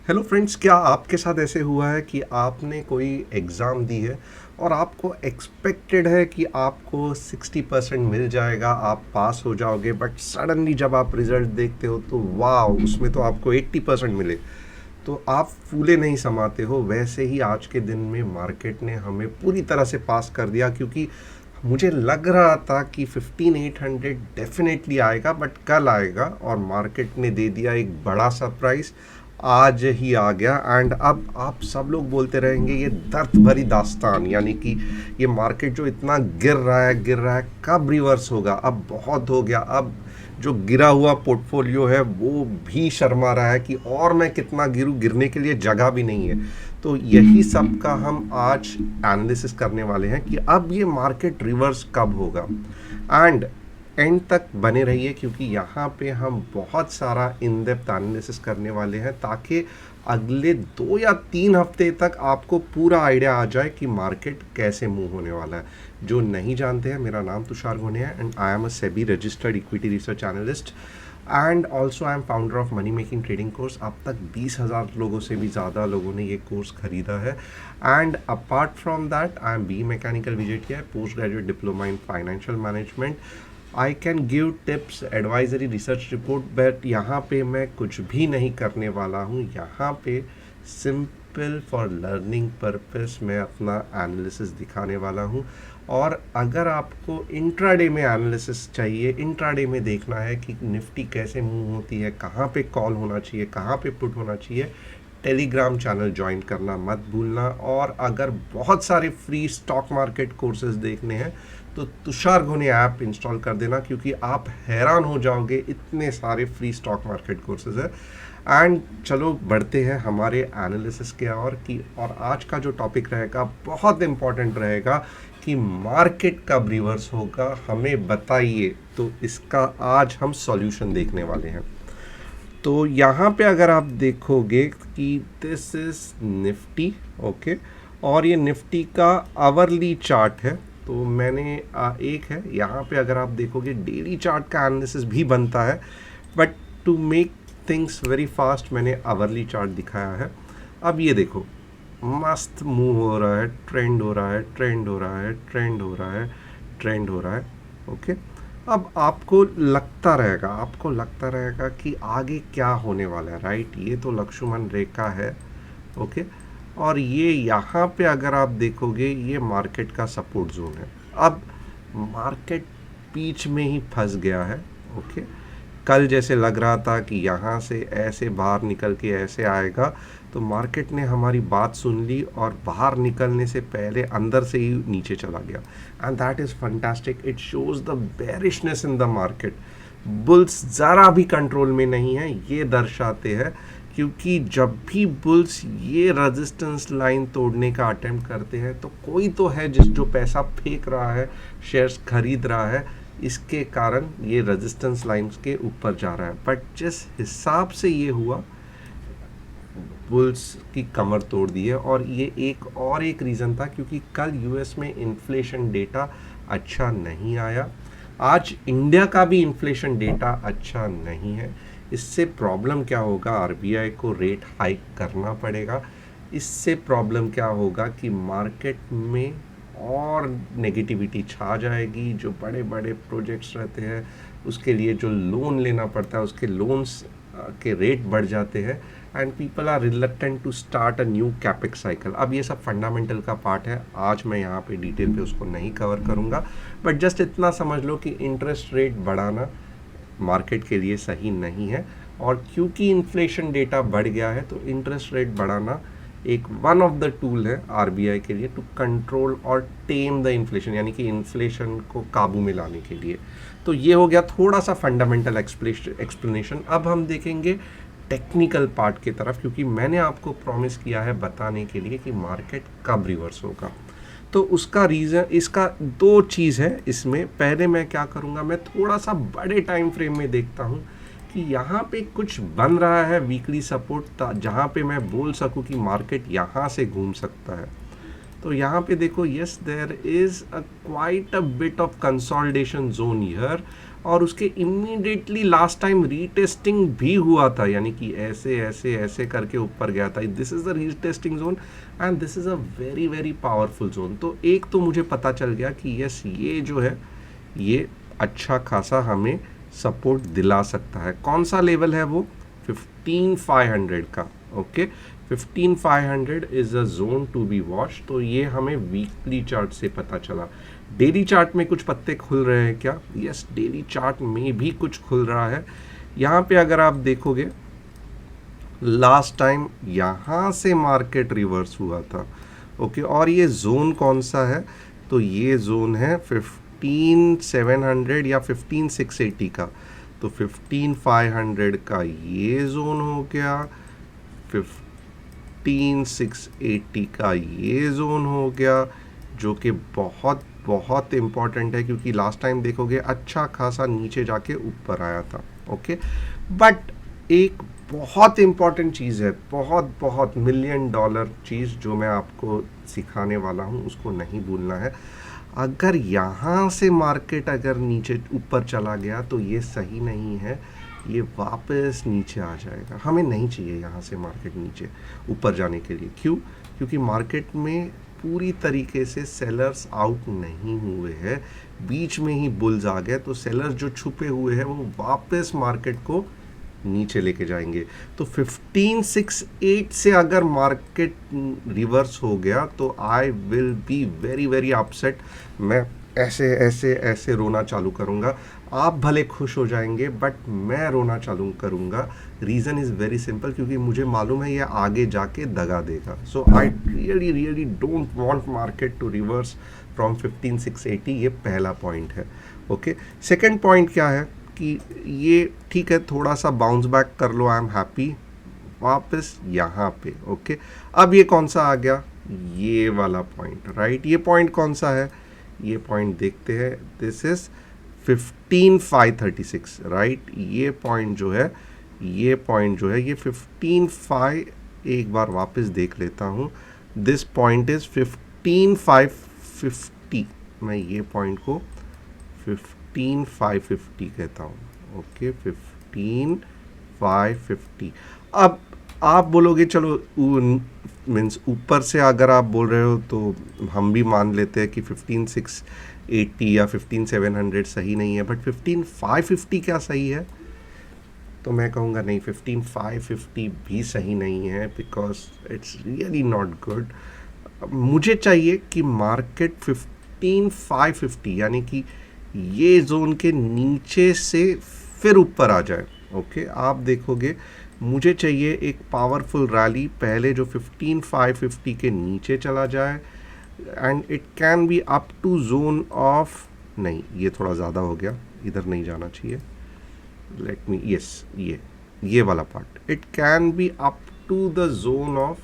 Hello friends, क्या आपके साथ ऐसे हुआ है कि आपने कोई एग्ज़ाम दी है और आपको एक्सपेक्टेड है कि आपको 60% मिल जाएगा, आप पास हो जाओगे, बट सडनली जब आप रिज़ल्ट देखते हो तो वाह, उसमें तो आपको 80% मिले। तो आप फूले नहीं समाते हो। वैसे ही आज के दिन में मार्केट ने हमें पूरी तरह से पास कर दिया, क्योंकि मुझे लग रहा था कि 15,800 डेफिनेटली आएगा, बट कल आएगा, और मार्केट ने दे दिया एक बड़ा सरप्राइज। आज ही आ गया। एंड अब आप सब लोग बोलते रहेंगे ये दर्द भरी दास्तान, यानी कि ये मार्केट जो इतना गिर रहा है, कब रिवर्स होगा? अब बहुत हो गया। अब जो गिरा हुआ पोर्टफोलियो है वो भी शर्मा रहा है कि और मैं कितना गिरूं, गिरने के लिए जगह भी नहीं है। तो यही सब का हम आज एनालिसिस करने वाले हैं कि अब ये मार्केट रिवर्स कब होगा। एंड एंड तक बने रहिए, क्योंकि यहाँ पे हम बहुत सारा इन डेप्थ एनालिसिस करने वाले हैं, ताकि अगले 2 या 3 हफ्ते तक आपको पूरा आइडिया आ जाए कि मार्केट कैसे मूव होने वाला है। जो नहीं जानते हैं, मेरा नाम तुषार घोने है and I am a SEBI registered equity research analyst and also I am founder of money making trading course. अब तक 20,000 लोगों से भी ज़्यादा लोगों ने ये कोर्स खरीदा है। And apart from that, I am B mechanical विजेट किया है, post graduate diploma in financial management. I can give tips, advisory, research report, but यहाँ पे मैं कुछ भी नहीं करने वाला हूँ। यहाँ पे सिंपल फॉर लर्निंग पर्पस मैं अपना एनालिसिस दिखाने वाला हूँ। और अगर आपको इंट्राडे में एनालिसिस चाहिए, इंट्राडे में देखना है कि निफ्टी कैसे मूव होती है, कहाँ पे कॉल होना चाहिए, कहाँ पे पुट होना चाहिए, टेलीग्राम चैनल ज्वाइन करना मत भूलना। और अगर बहुत सारे फ्री स्टॉक मार्केट कोर्सेज देखने हैं तो तुषार घोने ऐप इंस्टॉल कर देना, क्योंकि आप हैरान हो जाओगे, इतने सारे फ्री स्टॉक मार्केट कोर्सेज है। एंड चलो बढ़ते हैं हमारे एनालिसिस के और आज का जो टॉपिक रहेगा बहुत इम्पॉर्टेंट रहेगा कि मार्केट कब रिवर्स होगा, हमें बताइए। तो इसका आज हम सॉल्यूशन देखने वाले हैं। तो यहाँ पे अगर आप देखोगे कि दिस इज निफ्टी, ओके, और ये निफ्टी का आवरली चार्ट है। तो मैंने एक है यहाँ पे, अगर आप देखोगे डेली चार्ट का एनालिसिस भी बनता है, but to make things very fast मैंने आवरली चार्ट दिखाया है। अब ये देखो, मस्त मूव हो रहा है, ट्रेंड हो रहा है, ट्रेंड हो रहा है, ट्रेंड हो रहा है, ट्रेंड हो रहा है, ओके। अब आपको लगता रहेगा कि आगे क्या होने वाला है, राइट? ये तो लक्ष्मण रेखा है, ओके। और ये यहाँ पे अगर आप देखोगे, ये मार्केट का सपोर्ट जोन है। अब मार्केट बीच में ही फंस गया है, ओके। कल जैसे लग रहा था कि यहाँ से ऐसे बाहर निकल के ऐसे आएगा, तो मार्केट ने हमारी बात सुन ली और बाहर निकलने से पहले अंदर से ही नीचे चला गया। And that is fantastic, it shows the bearishness in the market. Bulls ज़रा भी कंट्रोल में नहीं है, ये दर्शाते हैं, क्योंकि जब भी बुल्स ये रेजिस्टेंस लाइन तोड़ने का अटेम्प्ट करते हैं तो कोई तो है जो पैसा फेंक रहा है, शेयर्स खरीद रहा है, इसके कारण ये रेजिस्टेंस लाइंस के ऊपर जा रहा है। बट जिस हिसाब से ये हुआ, बुल्स की कमर तोड़ दी है। और ये एक रीज़न था, क्योंकि कल यूएस में इन्फ्लेशन डेटा अच्छा नहीं आया। आज इंडिया का भी इन्फ्लेशन डेटा अच्छा नहीं है। इससे प्रॉब्लम क्या होगा, आरबीआई को रेट हाइक करना पड़ेगा। इससे प्रॉब्लम क्या होगा कि मार्केट में और नेगेटिविटी छा जाएगी। जो बड़े बड़े प्रोजेक्ट्स रहते हैं उसके लिए जो लोन लेना पड़ता है, उसके लोन्स के रेट बढ़ जाते हैं, and people are reluctant to start a new capex cycle. अब ये सब फंडामेंटल का पार्ट है, आज मैं यहाँ पे डिटेल पे उसको नहीं कवर करूँगा, बट जस्ट इतना समझ लो कि इंटरेस्ट रेट बढ़ाना मार्केट के लिए सही नहीं है। और क्योंकि इन्फ्लेशन डेटा बढ़ गया है, तो इंटरेस्ट रेट बढ़ाना एक वन ऑफ द टूल है आरबीआई के लिए टू कंट्रोल और टेम द इन्फ्लेशन, यानी कि इन्फ्लेशन को काबू में लाने के लिए। तो ये हो गया थोड़ा सा फंडामेंटल एक्सप्लेनेशन। अब हम देखेंगे टेक्निकल पार्ट की तरफ, क्योंकि मैंने आपको प्रॉमिस किया है बताने के लिए कि मार्केट कब रिवर्स होगा। तो उसका रीज़न, इसका दो चीज़ है इसमें। पहले मैं क्या करूँगा, मैं थोड़ा सा बड़े टाइम फ्रेम में देखता हूँ कि यहाँ पे कुछ बन रहा है वीकली सपोर्ट, जहाँ पे मैं बोल सकूँ कि मार्केट यहाँ से घूम सकता है। तो यहाँ पे देखो, yes there is a quite a bit of consolidation zone here, और उसके इमीडिएटली लास्ट टाइम रीटेस्टिंग भी हुआ था, यानी कि ऐसे ऐसे ऐसे करके ऊपर गया था। This is the retesting zone and this is a very very powerful zone. तो एक तो मुझे पता चल गया कि यस, ये जो है ये अच्छा खासा हमें सपोर्ट दिला सकता है। कौन सा लेवल है वो? 15,500 का। Okay, 15,500 is a zone to be watch. तो ये हमें वीकली चार्ट से पता चला। डेली चार्ट में कुछ पत्ते खुल रहे हैं क्या? यस, डेली चार्ट में भी कुछ खुल रहा है। यहाँ पे अगर आप देखोगे, लास्ट टाइम यहाँ से मार्केट रिवर्स हुआ था। ओके, और ये जोन कौन सा है? तो ये जोन है 15,700 या 15,680 का। तो 15,500 का ये जोन हो गया, 15,680 का ये जोन हो गया, जो कि बहुत बहुत इम्पॉर्टेंट है, क्योंकि लास्ट टाइम देखोगे अच्छा खासा नीचे जाके ऊपर आया था। ओके, बट एक बहुत इम्पॉर्टेंट चीज़ है, बहुत बहुत $1,000,000 चीज़ जो मैं आपको सिखाने वाला हूँ, उसको नहीं भूलना है। अगर यहाँ से मार्केट अगर नीचे ऊपर चला गया तो ये सही नहीं है, ये वापस नीचे आ जाएगा। हमें नहीं चाहिए यहाँ से मार्केट नीचे ऊपर जाने के लिए। क्यों? क्योंकि मार्केट में पूरी तरीके से सेलर्स आउट नहीं हुए हैं, बीच में ही बुल्स आ गए। तो सेलर्स जो छुपे हुए हैं वो वापस मार्केट को नीचे लेके जाएंगे। तो 15,680 से अगर मार्केट रिवर्स हो गया तो आई will be very very upset. मैं ऐसे ऐसे ऐसे रोना चालू करूँगा। आप भले खुश हो जाएंगे बट मैं रोना चालू करूँगा। रीज़न इज़ वेरी सिंपल, क्योंकि मुझे मालूम है ये आगे जाके दगा देगा। So I really really don't want market to reverse from 15,680। ये पहला पॉइंट है। ओके, सेकेंड पॉइंट क्या है कि ये ठीक है, थोड़ा सा बाउंस बैक कर लो, आई एम हैप्पी, वापस यहाँ पे। ओके, अब ये कौन सा आ गया? ये वाला पॉइंट, राइट। ये पॉइंट कौन सा है? ये पॉइंट देखते हैं। This is 15,536, right. ये पॉइंट जो है, ये पॉइंट जो है, ये 15,500 एक बार वापस देख लेता हूँ। This point is 15,550। मैं ये पॉइंट को 15,550 कहता हूँ। ओके, 15,550। अब आप बोलोगे चलो मीन्स ऊपर से अगर आप बोल रहे हो तो हम भी मान लेते हैं कि 15,680 या 15,700 सही नहीं है, बट 15,550 क्या सही है? तो मैं कहूँगा नहीं, 15,550 भी सही नहीं है, because it's really not good. मुझे चाहिए कि मार्केट 15,550 यानी कि ये जोन के नीचे से फिर ऊपर आ जाए। ओके, आप देखोगे मुझे चाहिए एक पावरफुल रैली, पहले जो 15,550 के नीचे चला जाए and it can be up to zone of, नहीं ये थोड़ा ज़्यादा हो गया, इधर नहीं जाना चाहिए। लेट मी, यस, ये वाला part, it can be up to the zone of,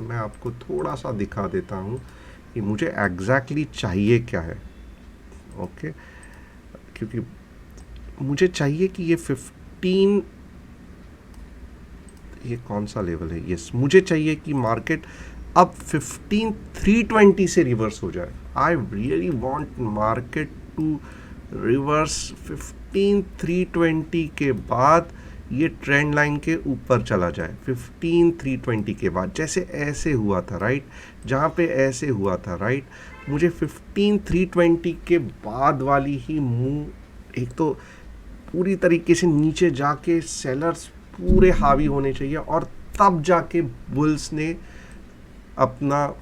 मैं आपको थोड़ा सा दिखा देता हूँ कि मुझे एग्जैक्टली चाहिए क्या है। ओके, क्योंकि मुझे चाहिए कि ये 15, ये कौन सा लेवल है? यस, मुझे चाहिए कि मार्केट अब 15,320 से रिवर्स हो जाए। I really want market to reverse 15,320 के बाद, ये ट्रेंड लाइन के ऊपर चला जाए 15,320 के बाद, जैसे ऐसे हुआ था, राइट, जहाँ पे ऐसे हुआ था, राइट। मुझे 15,320 के बाद वाली ही मूव, एक तो पूरी तरीके से नीचे जाके सेलर्स पूरे हावी होने चाहिए, और तब जाके बुल्स ने अपना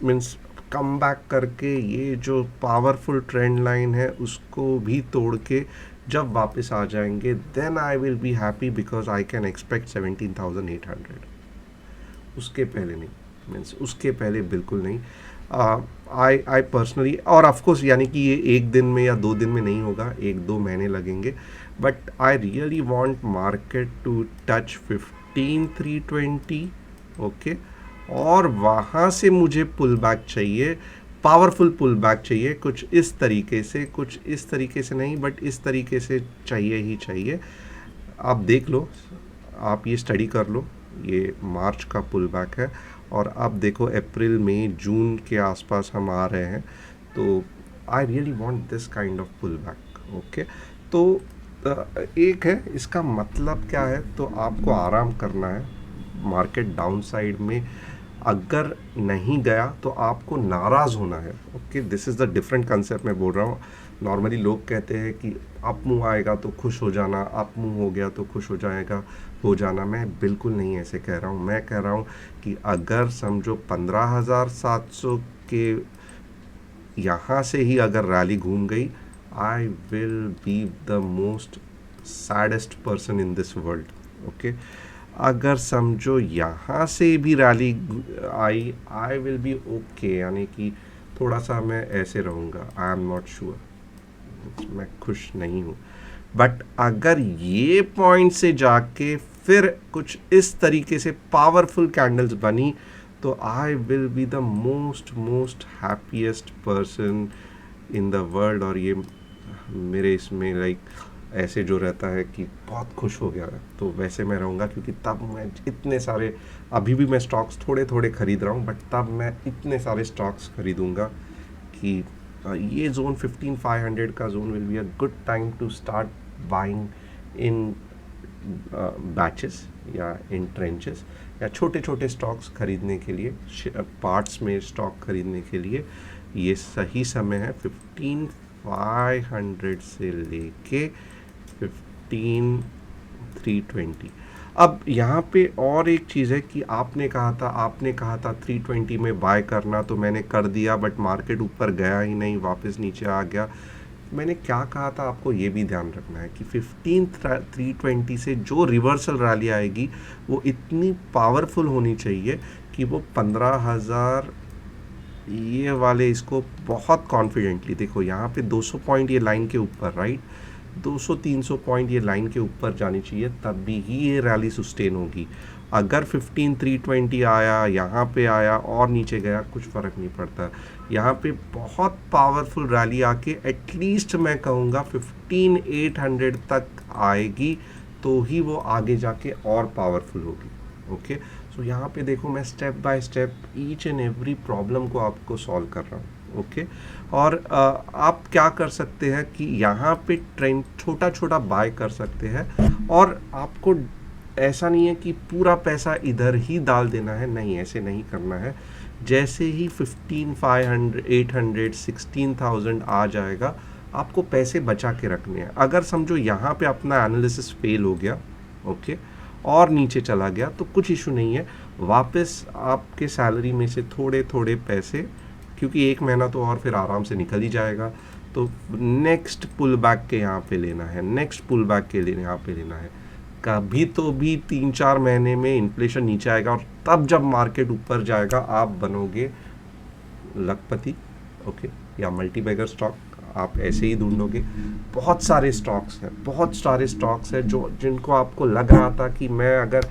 मीन्स कम बैक करके ये जो पावरफुल ट्रेंड लाइन है उसको भी तोड़ के जब वापस आ जाएंगे, then I will be happy, because I can expect 17,800। उसके पहले नहीं, मीन्स उसके पहले बिल्कुल नहीं। आई पर्सनली, और ऑफकोर्स यानी कि ये एक दिन में या 2 दिन में नहीं होगा, 1-2 महीने लगेंगे, but I really want market to touch 15,320। Okay, और वहाँ से मुझे पुल बैक चाहिए, पावरफुल पुल बैक चाहिए, कुछ इस तरीके से, कुछ इस तरीके से नहीं, बट इस तरीके से चाहिए ही चाहिए। आप देख लो, आप ये स्टडी कर लो, ये मार्च का पुल बैक है, और अब देखो अप्रैल मई जून के आसपास हम आ रहे हैं। तो I really want this kind of pull back. Okay, तो एक है, इसका मतलब क्या है, तो आपको आराम करना है मार्केट डाउन साइड में। अगर नहीं गया तो आपको नाराज़ होना है। Okay, this is the different concept मैं बोल रहा हूँ। नॉर्मली लोग कहते हैं कि अप मूव आएगा तो खुश हो जाना, अप मूव हो गया तो खुश हो जाना। मैं बिल्कुल नहीं ऐसे कह रहा हूँ। मैं कह रहा हूँ कि अगर समझो 15,700 के यहाँ से ही अगर रैली घूम गई, आई will be the most saddest person in this world. Okay, अगर समझो यहाँ से भी rally I, I will B okay, यानी कि थोड़ा सा मैं ऐसे रहूँगा, आई एम नॉट श्योर, मैं खुश नहीं हूँ। बट अगर ये पॉइंट से जाके फिर कुछ इस तरीके से पावरफुल कैंडल्स बनी, तो आई will be the most happiest person in the world. और ये मेरे इसमें लाइक ऐसे जो रहता है कि बहुत खुश हो गया है, तो वैसे मैं रहूँगा। क्योंकि तब मैं इतने सारे, अभी भी मैं स्टॉक्स थोड़े थोड़े खरीद रहा हूँ, बट तब मैं इतने सारे स्टॉक्स खरीदूँगा कि ये जोन 15,500 का zone will be a good time to start buying in batches या इन ट्रेंचेस, या छोटे छोटे स्टॉक्स खरीदने के लिए, पार्ट्स में स्टॉक खरीदने के लिए ये सही समय है। 15,500 से लेके 15,320। अब यहाँ पे और एक चीज़ है कि आपने कहा था 320 में बाय करना, तो मैंने कर दिया, बट मार्केट ऊपर गया ही नहीं, वापस नीचे आ गया। मैंने क्या कहा था, आपको ये भी ध्यान रखना है कि 15,320 से जो रिवर्सल रैली आएगी वो इतनी पावरफुल होनी चाहिए कि वो 15,000 ये वाले इसको बहुत कॉन्फिडेंटली, देखो यहाँ पे 200 पॉइंट ये लाइन के ऊपर, राइट, 200-300 पॉइंट ये लाइन के ऊपर जानी चाहिए, तब भी ही ये रैली सस्टेन होगी। अगर 15,320 आया, यहाँ पे आया और नीचे गया, कुछ फ़र्क नहीं पड़ता। यहाँ पे बहुत पावरफुल रैली आके एटलीस्ट मैं कहूँगा 15,800 तक आएगी, तो ही वो आगे जाके और पावरफुल होगी। ओके, सो यहाँ पे देखो मैं step by step each and every problem को आपको सॉल्व कर रहा हूँ। ओके, और आप क्या कर सकते हैं कि यहाँ पे ट्रेंड छोटा छोटा बाय कर सकते हैं, और आपको ऐसा नहीं है कि पूरा पैसा इधर ही डाल देना है, नहीं, ऐसे नहीं करना है। जैसे ही 15,500, 800, 16,000 आ जाएगा, आपको पैसे बचा के रखने हैं। अगर समझो यहाँ पे अपना एनालिसिस फेल हो गया, ओके, और नीचे चला गया, तो कुछ इशू नहीं है, वापस आपके सैलरी में से थोड़े थोड़े पैसे, क्योंकि एक महीना तो और फिर आराम से निकल ही जाएगा, तो नेक्स्ट पुल बैक के यहाँ पे लेना है, नेक्स्ट पुल बैक के लिए यहाँ पे लेना है। कभी तो भी 3-4 महीने में इन्फ्लेशन नीचे आएगा, और तब जब मार्केट ऊपर जाएगा आप बनोगे लखपति। ओके, या मल्टीबैगर स्टॉक आप ऐसे ही ढूंढोगे। बहुत सारे स्टॉक्स हैं जो जिनको आपको लग रहा था कि मैं अगर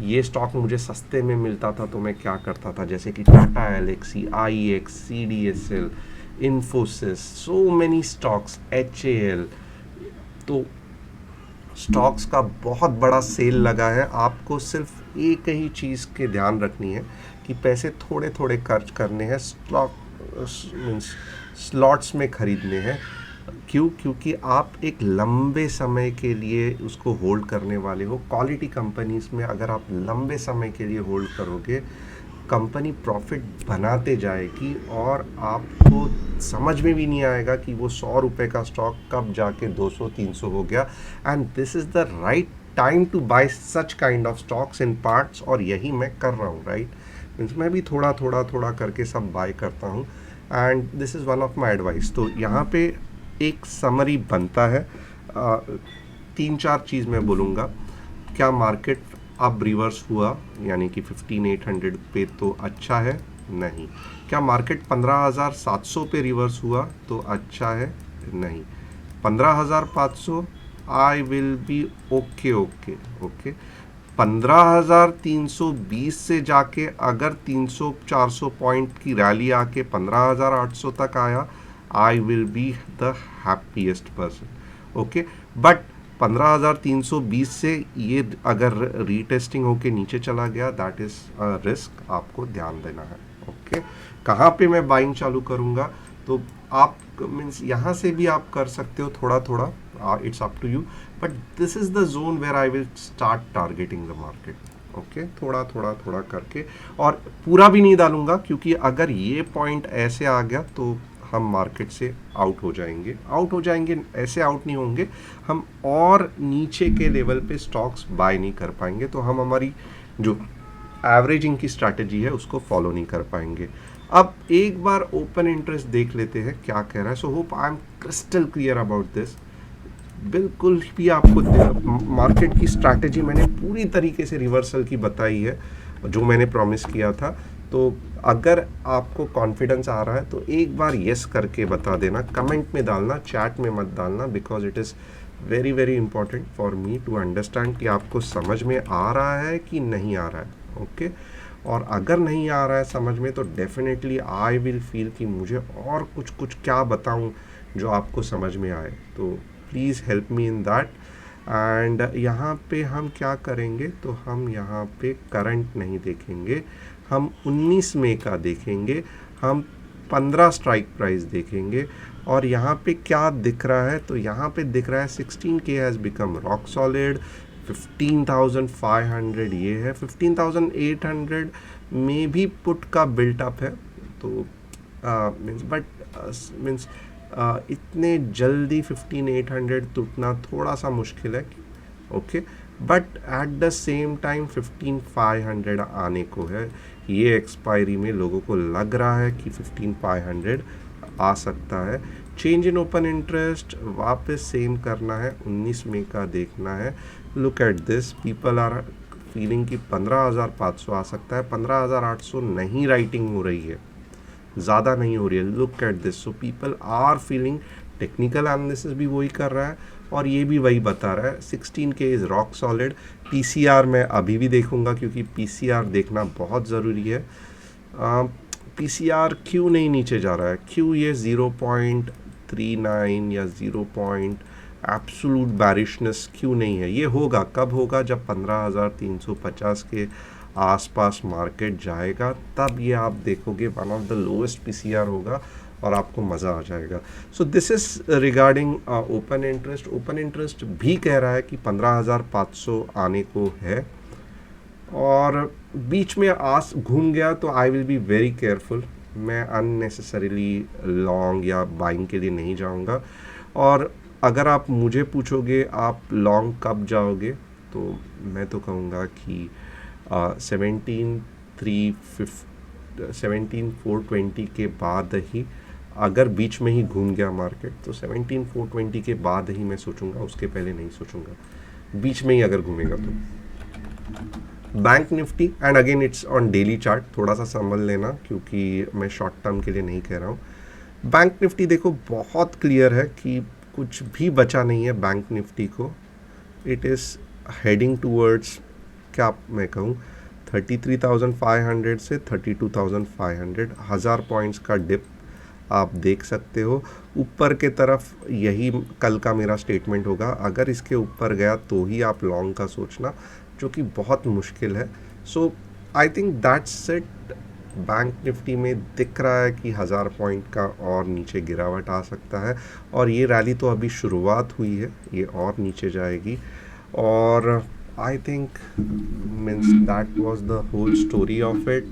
ये स्टॉक मुझे सस्ते में मिलता था तो मैं क्या करता था, जैसे कि Tata Elxsi, IEX, CDSL, Infosys, so many stocks, HAL। तो स्टॉक्स का बहुत बड़ा सेल लगा है, आपको सिर्फ एक ही चीज़ के ध्यान रखनी है कि पैसे थोड़े थोड़े खर्च करने हैं, स्लॉट्स में खरीदने हैं। क्योंकि आप एक लंबे समय के लिए उसको होल्ड करने वाले हो। क्वालिटी कंपनीज में अगर आप लंबे समय के लिए होल्ड करोगे, कंपनी प्रॉफिट बनाते जाएगी और आपको समझ में भी नहीं आएगा कि वो 100 रुपये का स्टॉक कब जाके 200-300 हो गया। And this is the right time to buy such kind of stocks in parts, और यही मैं कर रहा हूँ, राइट। मीन्स मैं भी थोड़ा करके सब बाय करता हूँ, and this is one of my advice. तो यहाँ पे एक समरी बनता है, 3-4 चीज़ मैं बोलूँगा। क्या मार्केट अब रिवर्स हुआ, यानी कि 15,800 पे, तो अच्छा है? नहीं। क्या मार्केट 15,700 पे रिवर्स हुआ तो अच्छा है? नहीं। 15,500 आई विल बी ओके। 15,320 से जाके अगर 300-400 पॉइंट की रैली आके 15,800 तक आया, आई will be the happiest person. Okay, but 15,320 से ये अगर रीटेस्टिंग होके नीचे चला गया, दैट इज़ अ रिस्क, आपको ध्यान देना है। ओके, कहाँ पे मैं बाइंग चालू करूँगा, तो आप मीन्स यहाँ से भी आप कर सकते हो थोड़ा थोड़ा। it's up to you, but this is the zone where I will start targeting the market. Okay थोड़ा थोड़ा थोड़ा करके, और पूरा भी नहीं डालूंगा, क्योंकि अगर ये पॉइंट ऐसे आ गया तो हम मार्केट से आउट हो जाएंगे, ऐसे आउट नहीं होंगे हम, और नीचे के लेवल पे स्टॉक्स बाय नहीं कर पाएंगे, तो हम हमारी जो एवरेजिंग की स्ट्रैटेजी है उसको फॉलो नहीं कर पाएंगे। अब एक बार ओपन इंटरेस्ट देख लेते हैं क्या कह रहा है। So hope I am crystal clear about this. बिल्कुल भी आपको मार्केट की स्ट्रैटेजी मैंने पूरी तरीके से रिवर्सल की बताई है, जो मैंने प्रॉमिस किया था। तो अगर आपको कॉन्फिडेंस आ रहा है तो एक बार यस करके बता देना, कमेंट में डालना, चैट में मत डालना, because it is very very important for me to understand कि आपको समझ में आ रहा है कि नहीं आ रहा है। ओके और अगर नहीं आ रहा है समझ में, तो डेफिनेटली आई विल फील कि मुझे और कुछ क्या बताऊं जो आपको समझ में आए। तो please help me in that. And यहाँ पे हम क्या करेंगे, तो हम यहाँ पे करंट नहीं देखेंगे, हम 19 मई का देखेंगे, हम 15 स्ट्राइक प्राइस देखेंगे। और यहाँ पे क्या दिख रहा है, तो यहाँ पे दिख रहा है 16K has become rock solid, 15,500 ये है, 15,800 में भी पुट का बिल्टअप है। तो मीन्स इतने जल्दी 15,800 टूटना थोड़ा सा मुश्किल है। Okay but at the same time 15,500 आने को है। ये एक्सपायरी में लोगों को लग रहा है कि 15,500 आ सकता है। चेंज इन ओपन इंटरेस्ट वापस सेम करना है, 19 मई का देखना है। Look at this, people are feeling कि 15,500 आ सकता है, 15,800 नहीं राइटिंग हो रही है, ज़्यादा नहीं हो रही है। Look at this, so people are feeling, technical analysis भी वही कर रहा है और ये भी वही बता रहा है 16K is rock solid. PCR मैं अभी भी देखूंगा, क्योंकि पीसीआर देखना बहुत ज़रूरी है। पीसीआर क्यों नहीं नीचे जा रहा है, क्यों ये 0.39 या 0 एब्सोल्यूट बैरिशनेस क्यों नहीं है। ये होगा, कब होगा, जब 15,350 के आसपास मार्केट जाएगा, तब ये आप देखोगे one of the lowest PCR होगा और आपको मज़ा आ जाएगा। So this is regarding open interest. Open interest भी कह रहा है कि 15,500 आने को है, और बीच में आस घूम गया तो आई विल बी वेरी केयरफुल। मैं अननेसेसरीली लॉन्ग या बाइंग के लिए नहीं जाऊंगा। और अगर आप मुझे पूछोगे आप लॉन्ग कब जाओगे, तो मैं तो कहूँगा कि 17,420 के बाद ही, अगर बीच में ही घूम गया मार्केट तो 17,420 के बाद ही मैं सोचूंगा, उसके पहले नहीं सोचूंगा। बीच में ही अगर घूमेगा तो bank Nifty, and again it's on daily chart, थोड़ा सा संभल लेना क्योंकि मैं शॉर्ट टर्म के लिए नहीं कह रहा हूँ। बैंक निफ्टी देखो बहुत क्लियर है कि कुछ भी बचा नहीं है बैंक निफ्टी को। इट इज़ हेडिंग टूवर्ड्स, क्या मैं कहूँ, 33,500 से 32,500, 1000 पॉइंट्स का डिप आप देख सकते हो। ऊपर के तरफ यही कल का मेरा स्टेटमेंट होगा, अगर इसके ऊपर गया तो ही आप लॉन्ग का सोचना, जो कि बहुत मुश्किल है। So I think that's it. Bank Nifty में दिख रहा है कि 1000 पॉइंट का और नीचे गिरावट आ सकता है, और ये रैली तो अभी शुरुआत हुई है, ये और नीचे जाएगी। और I think means that was the whole story of it.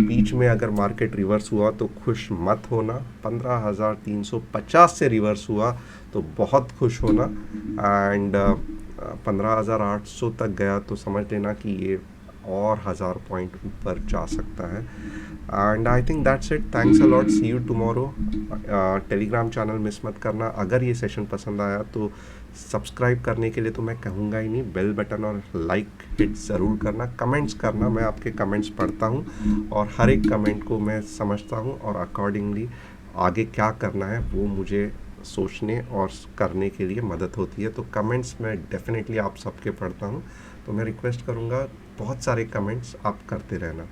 बीच में अगर मार्केट रिवर्स हुआ तो खुश मत होना, 15,350 से रिवर्स हुआ तो बहुत खुश होना, एंड 15,800 तक गया तो समझ लेना कि ये और 1000 पॉइंट ऊपर जा सकता है। And I think that's it. Thanks a lot, see you tomorrow. Telegram channel miss मत करना। अगर ये सेशन पसंद आया तो सब्सक्राइब करने के लिए तो मैं कहूँगा ही नहीं, बेल बटन और लाइक हिट ज़रूर करना, कमेंट्स करना, मैं आपके कमेंट्स पढ़ता हूँ और हर एक कमेंट को मैं समझता हूँ, और अकॉर्डिंगली आगे क्या करना है वो मुझे सोचने और करने के लिए मदद होती है। तो कमेंट्स मैं डेफिनेटली आप सबके पढ़ता हूँ, तो मैं रिक्वेस्ट करूँगा बहुत सारे कमेंट्स आप करते रहना।